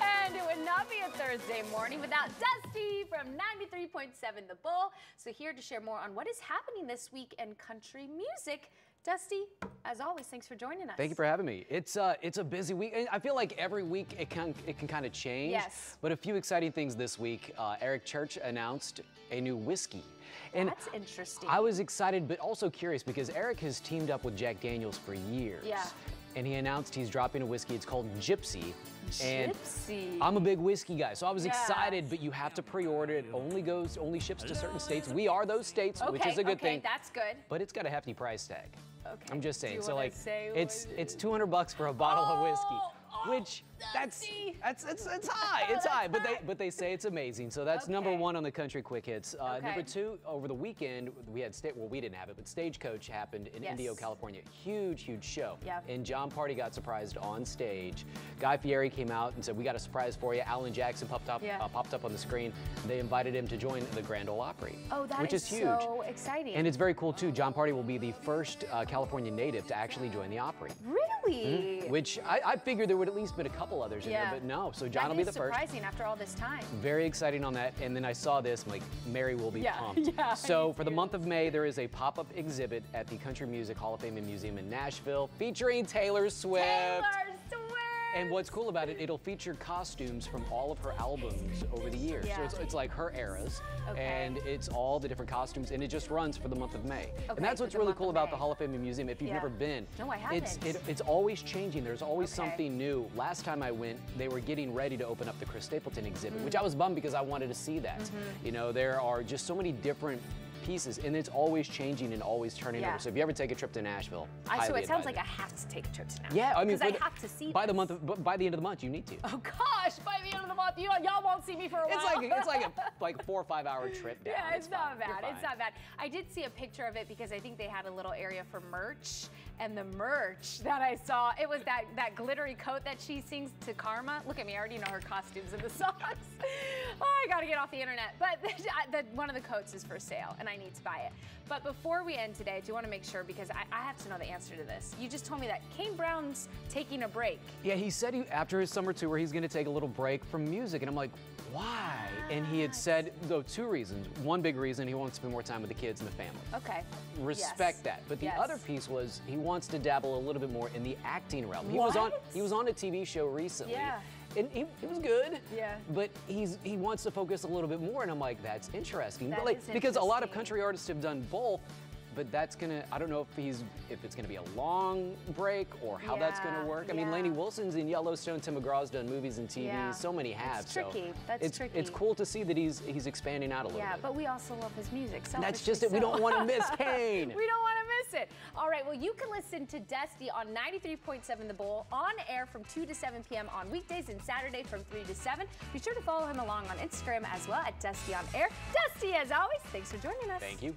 And it would not be a Thursday morning without Dusty from 93.7 The Bull. So here to share more on what is happening this week in country music. Dusty, as always, thanks for joining us. Thank you for having me. It's a busy week. I feel like every week it can kind of change. Yes. But a few exciting things this week. Eric Church announced a new whiskey. And that's interesting. I was excited, but also curious because Eric has teamed up with Jack Daniels for years. Yeah. And he announced he's dropping a whiskey. It's called Gypsy. Gypsy. And I'm a big whiskey guy, so I was excited, but you have to pre-order it. Only ships to certain states. We are those states, which is a good thing. That's good. But it's got a hefty price tag. Okay. I'm just saying. Do you So wanna like, say it's $200 for a bottle of whiskey, which that's high. It's high. But they say it's amazing. So that's number one on the country quick hits. Number two, over the weekend we had we didn't have it, but Stagecoach happened in Indio, California. Huge show. Yeah. And Jon Pardi got surprised on stage. Guy Fieri came out and said, "We got a surprise for you." Alan Jackson popped up on the screen. They invited him to join the Grand Ole Opry. Oh, which is huge. So exciting. And it's very cool too. Jon Pardi will be the first California native to actually join the Opry. Really? Which I figured there would at least been a couple others in there, but no. So Jon will be the first. Surprising after all this time. Very exciting on that. And then I saw this, I'm like, Mary will be pumped. So for the month of May, there is a pop-up exhibit at the Country Music Hall of Fame and Museum in Nashville featuring Taylor Swift. And what's cool about it, it'll feature costumes from all of her albums over the years. So it's like her eras, and it's all the different costumes, and it just runs for the month of May. And that's what's really cool about the Hall of Fame and Museum. If you've never been, no, I haven't. It's always changing. There's always something new. Last time I went, they were getting ready to open up the Chris Stapleton exhibit, which I was bummed because I wanted to see that. You know, there are just so many different pieces, and it's always changing and always turning over. So if you ever take a trip to Nashville, so it sounds like I have to take a trip to Nashville. Yeah, I mean, because I have to see by the end of the month, you need to. Oh gosh, by the end of the month, y'all won't see me for a while. It's like a 4 or 5 hour trip down. Yeah, it's not bad. It's not bad. I did see a picture of it because I think they had a little area for merch, and the merch that I saw, it was that glittery coat that she sings to Karma. Look at me, I already know her costumes and the songs. Oh, I gotta get off the internet. But one of the coats is for sale, and I need to buy it. But before we end today, I do want to make sure, because I have to know the answer to this. You just told me that Kane Brown's taking a break. Yeah, he said after his summer tour, he's going to take a little break from music. And I'm like, why? And he had said, though, 2 reasons. One big reason, he wants to spend more time with the kids and the family. Okay. Respect that. But the other piece was he wants to dabble a little bit more in the acting realm. He was on a TV show recently. Yeah. And he was good. Yeah. But he wants to focus a little bit more, and I'm like, that's interesting. That but is because a lot of country artists have done both. But that's I don't know if it's gonna be a long break or how that's gonna work. I mean, Lainey Wilson's in Yellowstone, Tim McGraw's done movies and TV, so many have. It's tricky, that's tricky. It's cool to see that he's expanding out a little bit. Yeah, but we also love his music. That's just it, we don't wanna miss Kane. We don't wanna miss it. All right, well, you can listen to Dusty on 93.7 The Bull on air from 2 to 7 p.m. on weekdays and Saturday from 3 to 7. Be sure to follow him along on Instagram as well at Dusty on Air. Dusty, as always, thanks for joining us. Thank you.